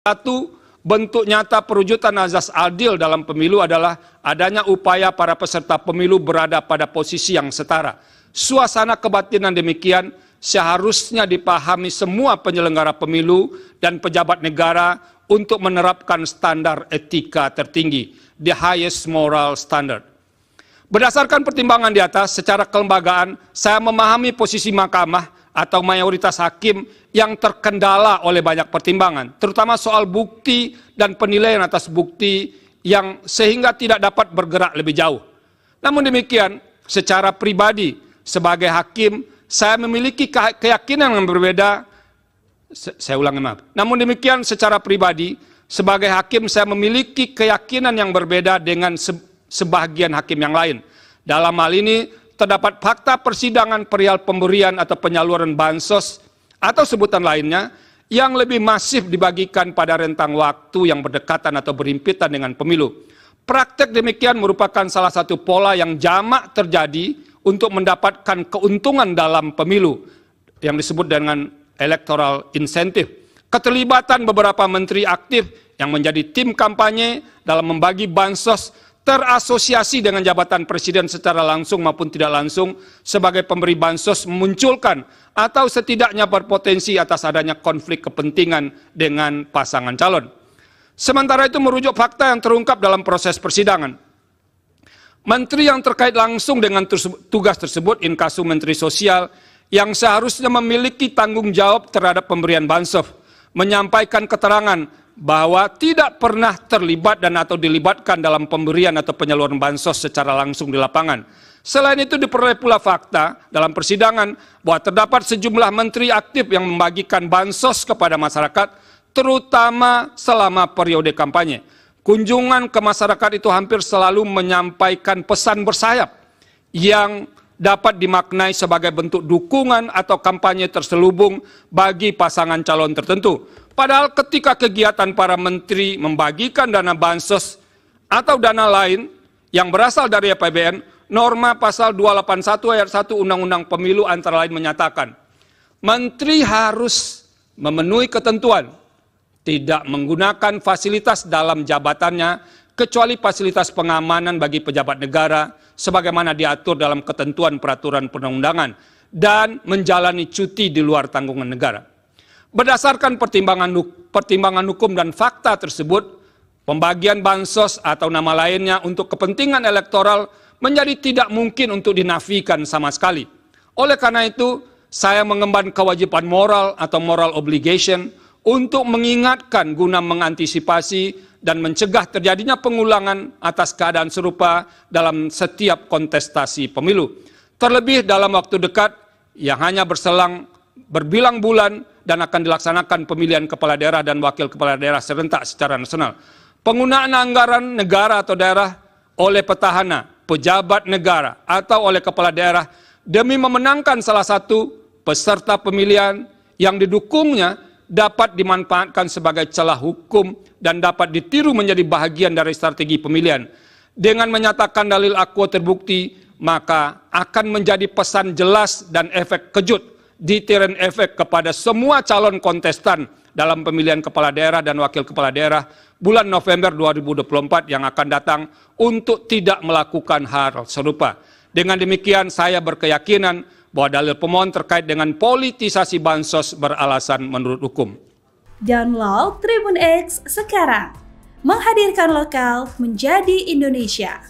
Satu bentuk nyata perwujudan azas adil dalam pemilu adalah adanya upaya para peserta pemilu berada pada posisi yang setara. Suasana kebatinan demikian seharusnya dipahami semua penyelenggara pemilu dan pejabat negara untuk menerapkan standar etika tertinggi, the highest moral standard. Berdasarkan pertimbangan di atas, secara kelembagaan, saya memahami posisi mahkamah atau mayoritas hakim yang terkendala oleh banyak pertimbangan, terutama soal bukti dan penilaian atas bukti yang sehingga tidak dapat bergerak lebih jauh. Namun demikian, secara pribadi, sebagai hakim, saya memiliki keyakinan yang berbeda. Saya ulangi, maaf. Namun demikian, secara pribadi, sebagai hakim, saya memiliki keyakinan yang berbeda dengan sebagian hakim yang lain. Dalam hal ini, terdapat fakta persidangan perihal pemberian atau penyaluran bansos atau sebutan lainnya yang lebih masif dibagikan pada rentang waktu yang berdekatan atau berhimpitan dengan pemilu. Praktek demikian merupakan salah satu pola yang jamak terjadi untuk mendapatkan keuntungan dalam pemilu yang disebut dengan electoral incentive. Keterlibatan beberapa menteri aktif yang menjadi tim kampanye dalam membagi bansos terasosiasi dengan jabatan presiden secara langsung maupun tidak langsung sebagai pemberi bansos memunculkan atau setidaknya berpotensi atas adanya konflik kepentingan dengan pasangan calon. Sementara itu merujuk fakta yang terungkap dalam proses persidangan. Menteri yang terkait langsung dengan tugas tersebut, inkasu Menteri Sosial, yang seharusnya memiliki tanggung jawab terhadap pemberian bansos, menyampaikan keterangan bahwa tidak pernah terlibat dan atau dilibatkan dalam pemberian atau penyaluran bansos secara langsung di lapangan. Selain itu diperoleh pula fakta dalam persidangan bahwa terdapat sejumlah menteri aktif yang membagikan bansos kepada masyarakat, terutama selama periode kampanye. Kunjungan ke masyarakat itu hampir selalu menyampaikan pesan bersayap yang dapat dimaknai sebagai bentuk dukungan atau kampanye terselubung bagi pasangan calon tertentu. Padahal ketika kegiatan para menteri membagikan dana bansos atau dana lain yang berasal dari APBN, norma pasal 281 ayat 1 Undang-Undang Pemilu antara lain menyatakan, menteri harus memenuhi ketentuan, tidak menggunakan fasilitas dalam jabatannya, kecuali fasilitas pengamanan bagi pejabat negara, sebagaimana diatur dalam ketentuan peraturan perundang-undangan, dan menjalani cuti di luar tanggungan negara. Berdasarkan pertimbangan hukum dan fakta tersebut, pembagian bansos atau nama lainnya untuk kepentingan elektoral menjadi tidak mungkin untuk dinafikan sama sekali. Oleh karena itu, saya mengemban kewajiban moral atau moral obligation untuk mengingatkan guna mengantisipasi dan mencegah terjadinya pengulangan atas keadaan serupa dalam setiap kontestasi pemilu. Terlebih dalam waktu dekat yang hanya berselang berbilang bulan dan akan dilaksanakan pemilihan kepala daerah dan wakil kepala daerah serentak secara nasional. Penggunaan anggaran negara atau daerah oleh petahana, pejabat negara atau oleh kepala daerah demi memenangkan salah satu peserta pemilihan yang didukungnya dapat dimanfaatkan sebagai celah hukum dan dapat ditiru menjadi bahagian dari strategi pemilihan. Dengan menyatakan dalil akuo terbukti, maka akan menjadi pesan jelas dan efek kejut, deterrent efek kepada semua calon kontestan dalam pemilihan kepala daerah dan wakil kepala daerah bulan November 2024 yang akan datang untuk tidak melakukan hal serupa. Dengan demikian, saya berkeyakinan bahwa dalil pemohon terkait dengan politisasi bansos beralasan menurut hukum. Download Tribun X sekarang, menghadirkan lokal menjadi Indonesia.